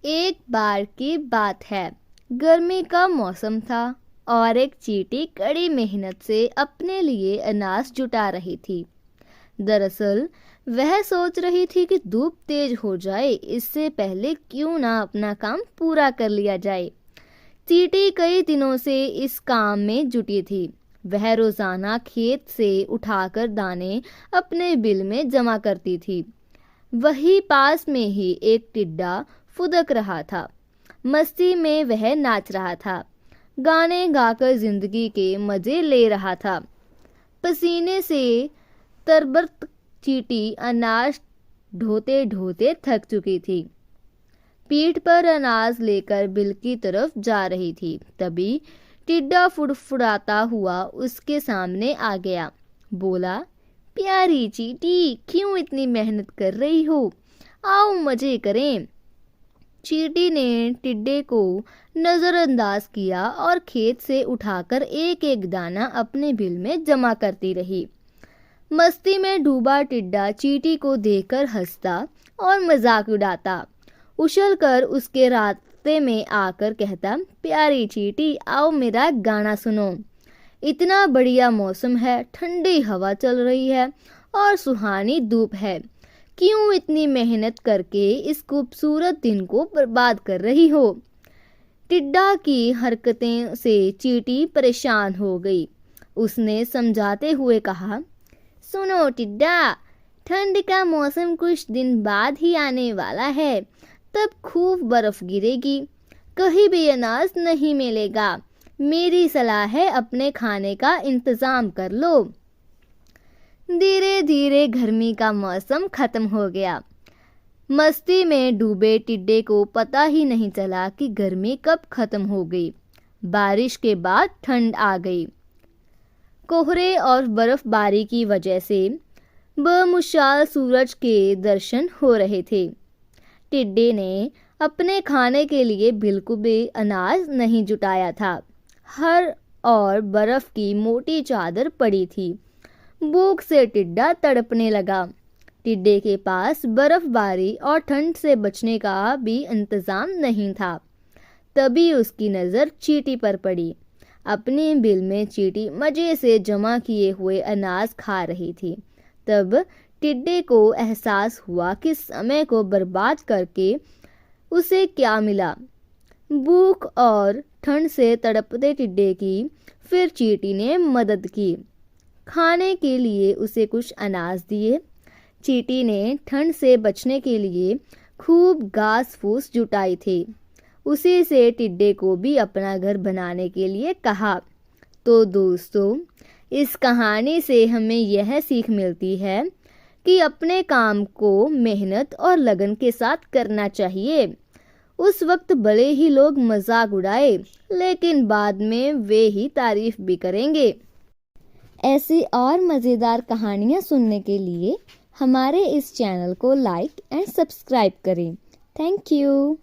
एक बार की बात है। गर्मी का मौसम था और एक चींटी कड़ी मेहनत से अपने लिए अनाज जुटा रही थी। दरअसल वह सोच रही थी कि धूप तेज हो जाए, इससे पहले क्यों ना अपना काम पूरा कर लिया जाए। चींटी कई दिनों से इस काम में जुटी थी। वह रोजाना खेत से उठाकर दाने अपने बिल में जमा करती थी। वही पास में ही एक टिड्डा फुदक रहा था। मस्ती में वह नाच रहा था, गाने गाकर जिंदगी के मजे ले रहा था। पसीने से तरबतर चींटी अनाज ढोते ढोते थक चुकी थी। पीठ पर अनाज लेकर बिल की तरफ जा रही थी। तभी टिड्डा फुड़फुड़ाता हुआ उसके सामने आ गया। बोला, प्यारी चींटी, क्यों इतनी मेहनत कर रही हो? आओ मजे करें। चींटी ने टिड्डे को नजरअंदाज किया और खेत से उठाकर एक एक दाना अपने बिल में जमा करती रही। मस्ती में डूबा टिड्डा चींटी को देखकर हंसता और मजाक उड़ाता। उछलकर उसके रास्ते में आकर कहता, प्यारी चींटी, आओ मेरा गाना सुनो। इतना बढ़िया मौसम है, ठंडी हवा चल रही है और सुहानी धूप है। क्यों इतनी मेहनत करके इस खूबसूरत दिन को बर्बाद कर रही हो? टिड्डा की हरकतें से चींटी परेशान हो गई। उसने समझाते हुए कहा, सुनो टिड्डा, ठंड का मौसम कुछ दिन बाद ही आने वाला है। तब खूब बर्फ गिरेगी, कहीं भी अनाज नहीं मिलेगा। मेरी सलाह है, अपने खाने का इंतजाम कर लो। धीरे धीरे गर्मी का मौसम खत्म हो गया। मस्ती में डूबे टिड्डे को पता ही नहीं चला कि गर्मी कब खत्म हो गई। बारिश के बाद ठंड आ गई। कोहरे और बर्फबारी की वजह से बेमुश्किल सूरज के दर्शन हो रहे थे। टिड्डे ने अपने खाने के लिए बिल्कुल भी अनाज नहीं जुटाया था। हर और बर्फ की मोटी चादर पड़ी थी। भूख से टिड्डा तड़पने लगा। टिड्डे के पास बर्फबारी और ठंड से बचने का भी इंतजाम नहीं था। तभी उसकी नज़र चींटी पर पड़ी। अपने बिल में चींटी मजे से जमा किए हुए अनाज खा रही थी। तब टिड्डे को एहसास हुआ कि समय को बर्बाद करके उसे क्या मिला। भूख और ठंड से तड़पते टिड्डे की फिर चींटी ने मदद की। खाने के लिए उसे कुछ अनाज दिए। चींटी ने ठंड से बचने के लिए खूब घास फूस जुटाई थी। उसी से टिड्डे को भी अपना घर बनाने के लिए कहा। तो दोस्तों, इस कहानी से हमें यह सीख मिलती है कि अपने काम को मेहनत और लगन के साथ करना चाहिए। उस वक्त भले ही लोग मजाक उड़ाए, लेकिन बाद में वे ही तारीफ भी करेंगे। ऐसी और मज़ेदार कहानियाँ सुनने के लिए हमारे इस चैनल को लाइक एंड सब्सक्राइब करें। Thank you.